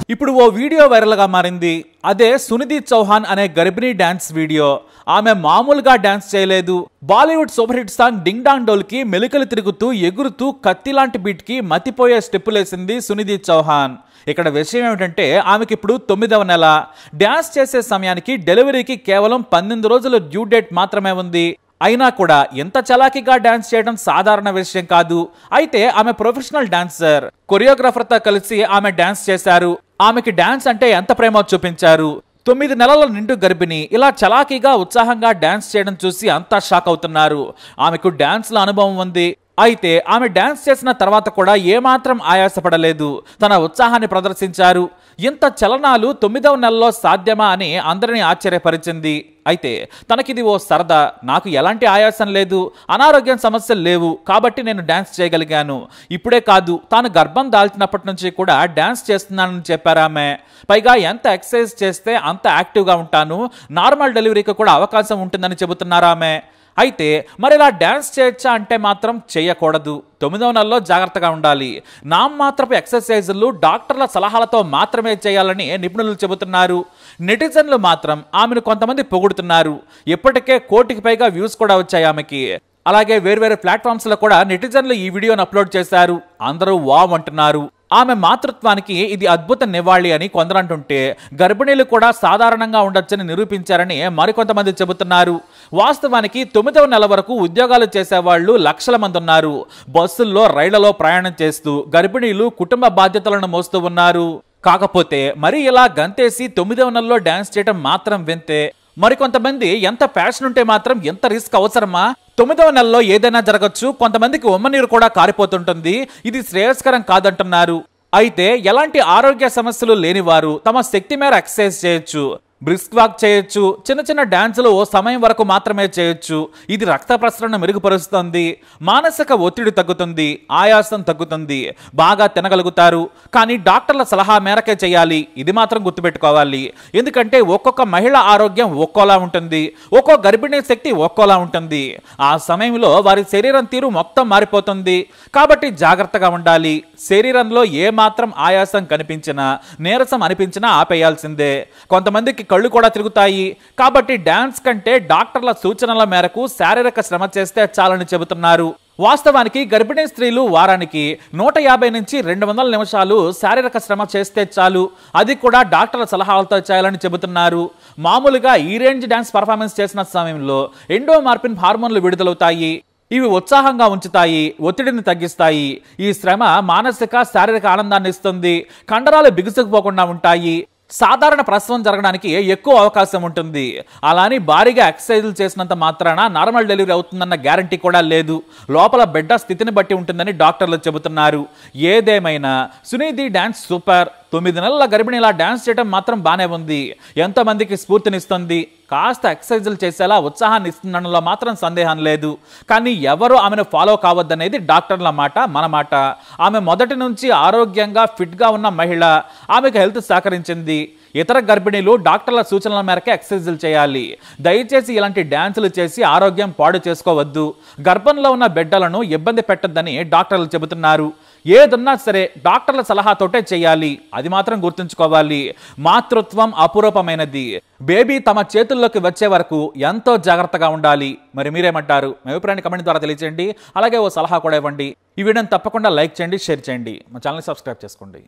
ఇప్పుడు ఓ video viral గా మారింది. అదే సునిధి చౌహాన్ అనే గర్భిణీ డాన్స్ వీడియో. ఆమె మామూలుగా డాన్స్ చేయలేదు. Bollywood super hit song ding dong డోల్ కి మెలికలు తిరుగుతూ ఎగురుతూ కత్తి లాంటి బీట్ కి మతిపోయే స్టెప్పులేసింది సునిధి చౌహాన్. ఇక్కడ విషయం ఏమిటంటే ఆమెకి ఇప్పుడు 9వ నెల. డాన్స్ చేసే సమయానికి డెలివరీకి కేవలం 18 రోజుల డ్యూ డేట్ మాత్రమే ఉంది. అయినా కూడా ఎంత చలాకీగా డాన్స్ చేయడం సాధారణ విషయం కాదు. అయితే ఆమె ప్రొఫెషనల్ డాన్సర్. కొరియోగ్రాఫర్ తో కలిసి ఆమె డాన్స్ చేశారు. ఆమెకి డాన్స్ అంటే ఎంత ప్రేమో చూపించారు. 9 నెలల నిండు గర్భిణి ఇలా చలాకీగా ఉత్సాహంగా డాన్స్ చేయడం చూసి అంతా షాక్ అవుతున్నారు. ఆమెకు డాన్స్ లో అనుభవం ఉంది. అయితే ఆమె డాన్స్ చేసిన తర్వాత కూడా ఏమాత్రం ఆయాసపడలేదు. తన ఉత్సాహాన్ని ప్రదర్శించారు. ఇంత చలనాలు 9వ నెలలో సాధ్యమా అని అందరినీ ఆశ్చర్యపరిచింది. అయితే తనకిది ఓ సరదా. నాకు ఎలాంటి ఆయాసం లేదు, అనారోగ్యం సమస్యలు లేవు, కాబట్టి నేను డాన్స్ చేయగలిగాను. ఇప్పుడే కాదు, తాను గర్భం దాల్చినప్పటి నుంచి కూడా డాన్స్ చేస్తున్నానని చెప్పారామె. పైగా ఎంత ఎక్సర్సైజ్ చేస్తే అంత యాక్టివ్గా ఉంటాను, నార్మల్ డెలివరీకి కూడా అవకాశం ఉంటుందని చెబుతున్నారామె. అయితే మరి ఇలా డాన్స్ చేయొచ్చా అంటే మాత్రం చేయకూడదు. 9వ నెలలో జాగ్రత్తగా ఉండాలి. నామమాత్రపు ఎక్సర్సైజులు డాక్టర్ల సలహాలతో మాత్రమే చేయాలని నిపుణులు చెబుతున్నారు. నెటిజన్లు మాత్రం ఆమెను కొంతమంది పొగుడుతున్నారు. ఇప్పటికే 1 కోటికి పైగా వ్యూస్ కూడా వచ్చాయి ఆమెకి. అలాగే వేర్వేరు ప్లాట్ఫామ్స్ లో కూడా నెటిజన్లు ఈ వీడియోను అప్లోడ్ చేశారు. అందరూ వావ్ అంటున్నారు. ఆమె మాతృత్వానికి ఇది అద్భుత నివాళి అని కొందరంటుంటే గర్భిణీలు కూడా సాధారణంగా ఉండొచ్చని నిరూపించారని మరికొంతమంది చెబుతున్నారు. వాస్తవానికి 9వ నెల వరకు ఉద్యోగాలు చేసేవాళ్లు లక్షల మంది ఉన్నారు. బస్సుల్లో, రైళ్లలో ప్రయాణం చేస్తూ గర్భిణీలు కుటుంబ బాధ్యతలను మోస్తూ ఉన్నారు. కాకపోతే మరి ఇలా గంతేసి 9వ నెలలో డాన్స్ చేయడం మాత్రం వింతే. మరికొంతమంది ఎంత ప్యాషన్ ఉంటే మాత్రం ఎంత రిస్క్ అవసరమా? 9వ నెలలో ఏదైనా జరగచ్చు. కొంతమందికి ఉమ్మనీరు కూడా కారిపోతుంటుంది. ఇది శ్రేయస్కరం కాదంటున్నారు. అయితే ఎలాంటి ఆరోగ్య సమస్యలు లేనివారు తమ శక్తి మేర ఎక్సర్సైజ్ చేయొచ్చు, బ్రిస్క్ వాక్ చేయొచ్చు. చిన్న చిన్న డాన్సులు ఓ సమయం వరకు మాత్రమే చేయొచ్చు. ఇది రక్త ప్రసరణ మెరుగుపరుస్తుంది, మానసిక ఒత్తిడి తగ్గుతుంది, ఆయాసం తగ్గుతుంది, బాగా తినగలుగుతారు. కానీ డాక్టర్ల సలహా మేరకే చేయాలి. ఇది మాత్రం గుర్తుపెట్టుకోవాలి. ఎందుకంటే ఒక్కొక్క మహిళ ఆరోగ్యం ఒక్కోలా ఉంటుంది, ఒక్కో గర్భిణీ శక్తి ఒక్కోలా ఉంటుంది. ఆ సమయంలో వారి శరీరం తీరు మొత్తం మారిపోతుంది. కాబట్టి జాగ్రత్తగా ఉండాలి. శరీరంలో ఏ మాత్రం ఆయాసం కనిపించినా, నీరసం అనిపించినా ఆపేయాల్సిందే. కొంతమందికి కళ్ళు కూడా తిరుగుతాయి. కాబట్టి డాన్స్ కంటే డాక్టర్ల సూచనల మేరకు శారీరక శ్రమ చేస్తే చాలని చెబుతున్నారు. వాస్తవానికి గర్భిణీ స్త్రీలు వారానికి 150 నుంచి 200 నిమిషాలు శారీరక శ్రమ చేస్తే చాలు. అది కూడా డాక్టర్ల సలహాలతో చేయాలని చెబుతున్నారు. మామూలుగా ఈ రేంజ్ డాన్స్ పర్ఫార్మెన్స్ చేసిన సమయంలో ఎండోమార్ఫిన్ హార్మోన్లు విడుదలవుతాయి. ఇవి ఉత్సాహంగా ఉంచుతాయి, ఒత్తిడిని తగ్గిస్తాయి. ఈ శ్రమ మానసిక, శారీరక ఆనందాన్ని ఇస్తుంది. కండరాలు బిగుసుకుపోకుండా ఉంటాయి. సాధారణ ప్రసవం జరగడానికి ఎక్కువ అవకాశం ఉంటుంది. అలాని భారీగా ఎక్సర్సైజులు చేసినంత మాత్రాన నార్మల్ డెలివరీ అవుతుందన్న గ్యారంటీ కూడా లేదు. లోపల బిడ్డ స్థితిని బట్టి ఉంటుందని డాక్టర్లు చెబుతున్నారు. ఏదేమైనా సునిధి డాన్స్ సూపర్. 9 నెలల గర్భిణి ఇలా డాన్స్ చేయడం మాత్రం బానే ఉంది. ఎంతోమందికి స్ఫూర్తినిస్తుంది. కాస్త ఎక్సర్సైజులు చేసేలా ఉత్సాహాన్ని ఇస్తుండడంలో మాత్రం సందేహం లేదు. కానీ ఎవరు ఆమెను ఫాలో కావద్దనేది డాక్టర్ల మాట, మన మాట. ఆమె మొదటి నుంచి ఆరోగ్యంగా ఫిట్గా ఉన్న మహిళ. ఆమెకు హెల్త్ సహకరించింది. ఇతర గర్భిణీలు డాక్టర్ల సూచనల మేరకు ఎక్సర్సైజులు చేయాలి. దయచేసి ఇలాంటి డాన్సులు చేసి ఆరోగ్యం పాడు చేసుకోవద్దు. గర్భంలో ఉన్న బిడ్డలను ఇబ్బంది పెట్టొద్దని డాక్టర్లు చెబుతున్నారు. ఏదన్నా సరే డాక్టర్ల సలహాతోటే చేయాలి. అది మాత్రం గుర్తుంచుకోవాలి. మాతృత్వం అపురూపమైనది. బేబీ తమ చేతుల్లోకి వచ్చే వరకు ఎంతో జాగ్రత్తగా ఉండాలి. మరి మీరేమంటారు? మీ అభిప్రాయాన్ని కమెంట్ ద్వారా తెలియజేయండి. అలాగే ఓ సలహా కూడా ఇవ్వండి. ఈ వీడియోని తప్పకుండా లైక్ చేయండి, షేర్ చేయండి. మా ఛానల్ని సబ్స్క్రైబ్ చేసుకోండి.